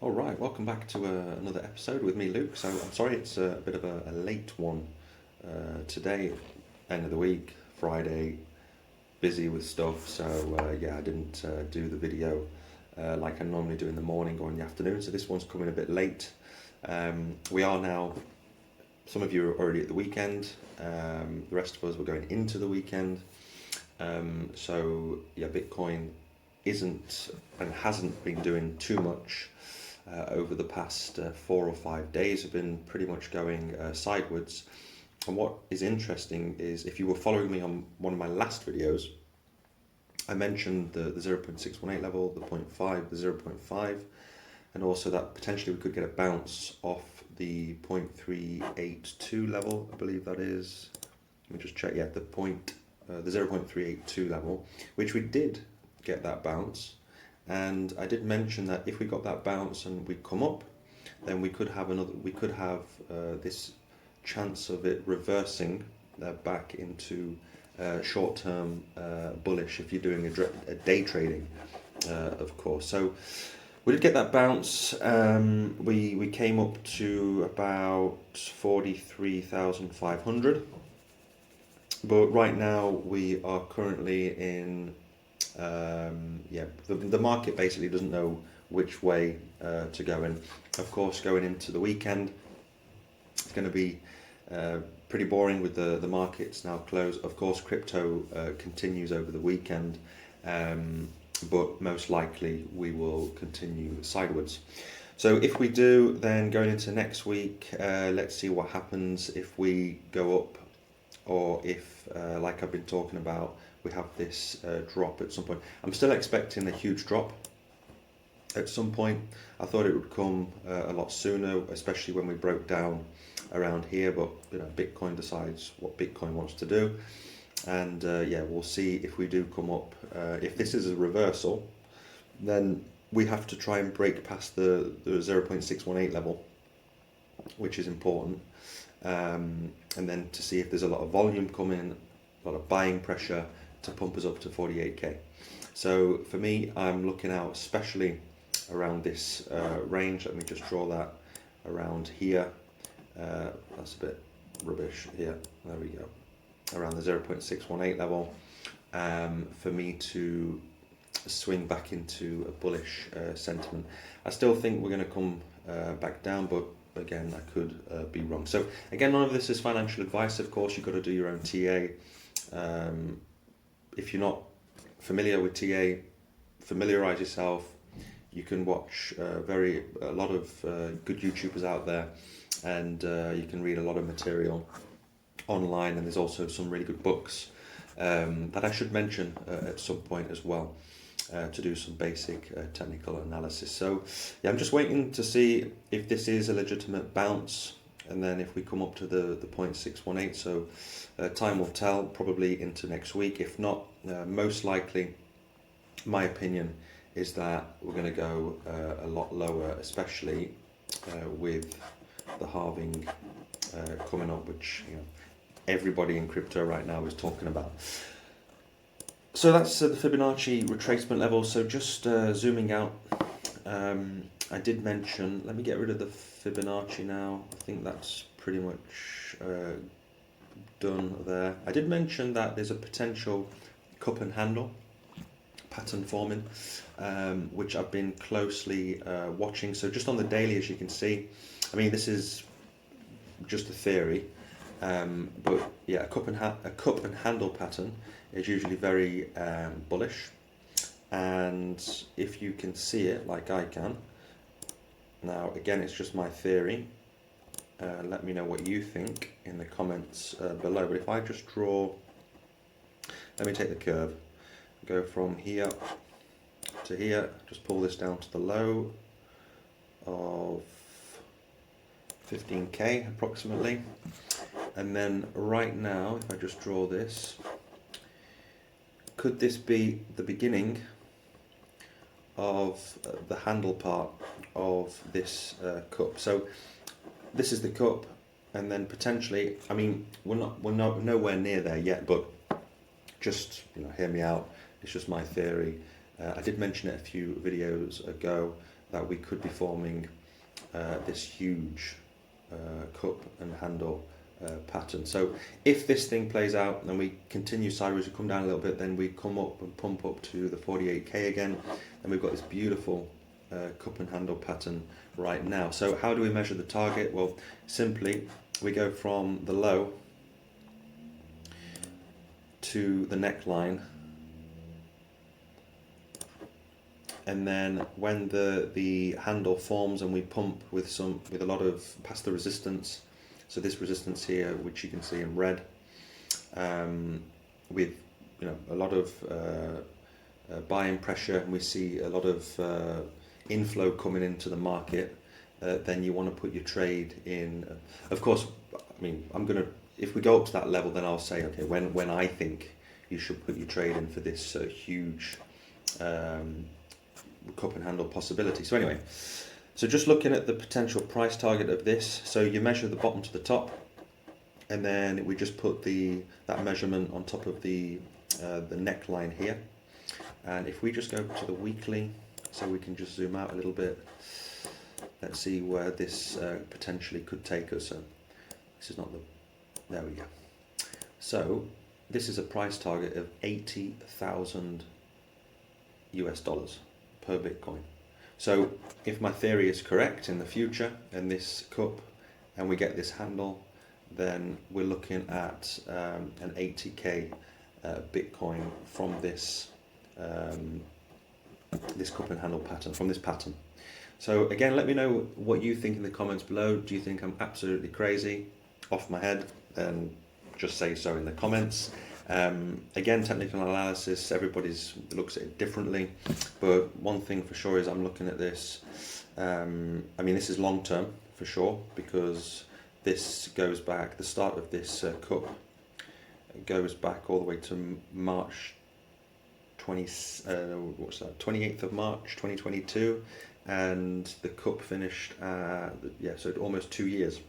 All right, welcome back to another episode with me, Luke. So I'm sorry it's a bit of a late one today, end of the week, Friday, busy with stuff. So yeah, I didn't do the video like I normally do in the morning or in the afternoon. So this one's coming a bit late. We are now, some of you are already at the weekend. The rest of us were going into the weekend. So yeah, Bitcoin isn't and hasn't been doing too much over the past 4 or 5 days. Have been pretty much going sideways. And what is interesting is if you were following me on one of my last videos, I mentioned the 0.618 level, the 0.5, the 0.5, and also that potentially we could get a bounce off the 0.382 level, I believe that is. Let me just check. Yeah, the 0.382 level, which we did get that bounce. And I did mention that if we got that bounce and we come up, then we could have this chance of it reversing back into short-term bullish if you're doing a day trading, of course. So we did get that bounce. We came up to about 43,500, but right now we are currently in. The market basically doesn't know which way to go, and of course going into the weekend it's going to be pretty boring with the markets now closed. Of course crypto continues over the weekend, but most likely we will continue sideways. So if we do, then going into next week, let's see what happens if we go up, or if like I've been talking about, we have this drop at some point. I'm still expecting a huge drop at some point. I thought it would come a lot sooner, especially when we broke down around here, but Bitcoin decides what Bitcoin wants to do, and yeah, we'll see if we do come up. If this is a reversal, then we have to try and break past the 0.618 level, which is important, and then to see if there's a lot of volume coming, a lot of buying pressure to pump us up to 48k. So for me, I'm looking out especially around this range. Let me just draw that around here. That's a bit rubbish here. There we go. Around the 0.618 level, for me to swing back into a bullish sentiment. I still think we're going to come back down, but again, I could be wrong. So again, none of this is financial advice. Of course, you've got to do your own TA. If you're not familiar with TA, familiarize yourself. You can watch a lot of good YouTubers out there, and you can read a lot of material online, and there's also some really good books that I should mention at some point as well, to do some basic technical analysis. So yeah, I'm just waiting to see if this is a legitimate bounce, and then if we come up to the 0.618. So time will tell, probably into next week. If not, most likely, my opinion is that we're going to go a lot lower, especially with the halving coming up, which everybody in crypto right now is talking about. So that's the Fibonacci retracement level. So just zooming out, I did mention, let me get rid of the Fibonacci now. I think that's pretty much done there. I did mention that there's a potential cup and handle pattern forming, which I've been closely watching. So just on the daily, as you can see, I mean, this is just a theory, but yeah, a cup and handle pattern is usually very bullish, and if you can see it like I can now, again, it's just my theory. Let me know what you think in the comments below. But if I just draw, let me take the curve, go from here to here, just pull this down to the low of 15k approximately, and then right now, if I just draw this, could this be the beginning of the handle part of this cup? So this is the cup, and then potentially, I mean, we're nowhere near there yet, but just hear me out. It's just my theory. I did mention it a few videos ago that we could be forming this huge cup and handle pattern. So if this thing plays out and we continue sideways, we come down a little bit, then we come up and pump up to the 48k again, and we've got this beautiful cup and handle pattern right now. So how do we measure the target? Well, simply we go from the low to the neckline, and then when the handle forms and we pump with a lot of past the resistance, so this resistance here, which you can see in red, with a lot of buying pressure, and we see a lot of inflow coming into the market, then you want to put your trade in. Of course, I mean, if we go up to that level, then I'll say, okay, when I think you should put your trade in for this huge cup and handle possibility. So anyway, so just looking at the potential price target of this, so you measure the bottom to the top, and then we just put that measurement on top of the neckline here. And if we just go to the weekly, so we can just zoom out a little bit, let's see where this potentially could take us. So this is not there we go. So this is a price target of 80,000 US dollars per Bitcoin. So if my theory is correct in the future, and this cup, and we get this handle, then we're looking at an 80k Bitcoin from this this cup and handle pattern, from this pattern. So again, let me know what you think in the comments below. Do you think I'm absolutely crazy, off my head? Then just say so in the comments. Again, technical analysis, everybody looks at it differently, but one thing for sure is I'm looking at this. I mean, this is long term for sure, because this goes back, the start of this cup goes back all the way to March 28th of March 2022, and the cup finished so almost 2 years.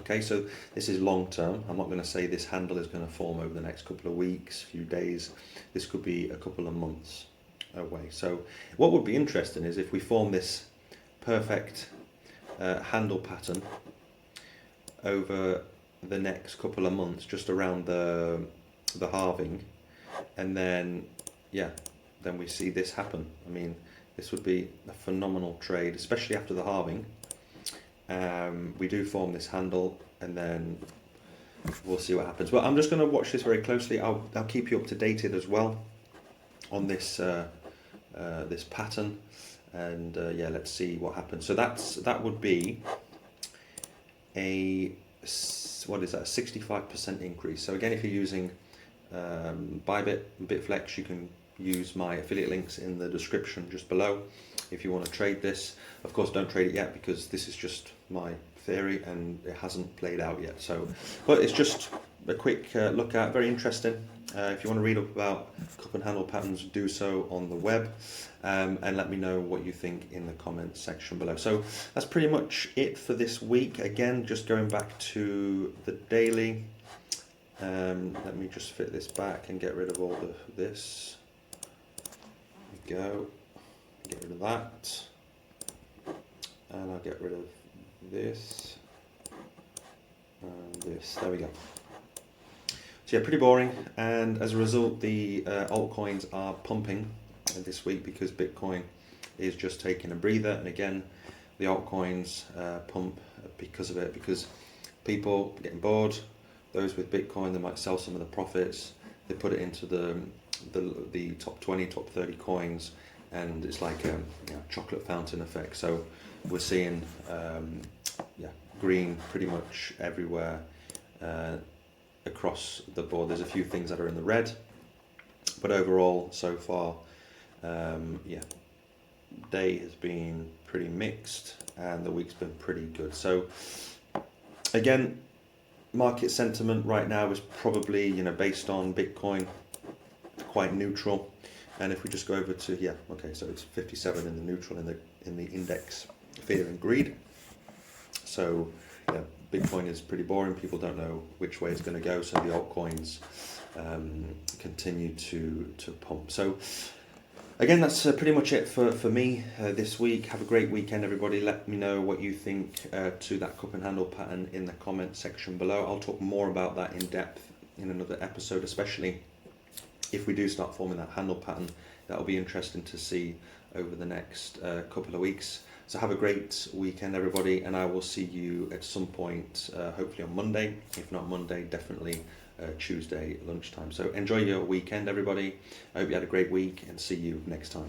Okay, so this is long term. I'm not going to say this handle is going to form over the next couple of weeks, few days. This could be a couple of months away. So what would be interesting is if we form this perfect handle pattern over the next couple of months, just around the halving, and then then we see this happen. I mean, this would be a phenomenal trade, especially after the halving. We do form this handle, and then we'll see what happens. Well, I'm just going to watch this very closely. I'll keep you up to date as well on this this pattern, and let's see what happens. So that would be a 65% increase. So again, if you're using Bybit and Bitflex, you can use my affiliate links in the description just below if you want to trade this. Of course, don't trade it yet, because this is just my theory and it hasn't played out yet. So, but it's just a quick look at, very interesting. If you want to read up about cup and handle patterns, do so on the web, and let me know what you think in the comments section below. So that's pretty much it for this week. Again, just going back to the daily. Let me just fit this back and get rid of all this. There we go. Get rid of that, and I'll get rid of this and this. There we go. So yeah, pretty boring, and as a result, the altcoins are pumping this week because Bitcoin is just taking a breather. And again, the altcoins pump because of it, because people are getting bored. Those with Bitcoin, they might sell some of the profits. They put it into the top 20, top 30 coins, and it's like a chocolate fountain effect. So we're seeing green pretty much everywhere across the board. There's a few things that are in the red, but overall so far day has been pretty mixed and the week's been pretty good. So again, market sentiment right now is probably based on Bitcoin quite neutral. And if we just go over to so it's 57 in the neutral in the index fear and greed. So Bitcoin is pretty boring. People don't know which way it's going to go, so the altcoins continue to pump. So Again, that's pretty much it for me this week. Have a great weekend, everybody. Let me know what you think to that cup and handle pattern in the comment section below. I'll talk more about that in depth in another episode, especially if we do start forming that handle pattern. That'll be interesting to see over the next couple of weeks. So have a great weekend, everybody, and I will see you at some point, hopefully on Monday. If not Monday, definitely Tuesday lunchtime. So enjoy your weekend, everybody. I hope you had a great week, and see you next time.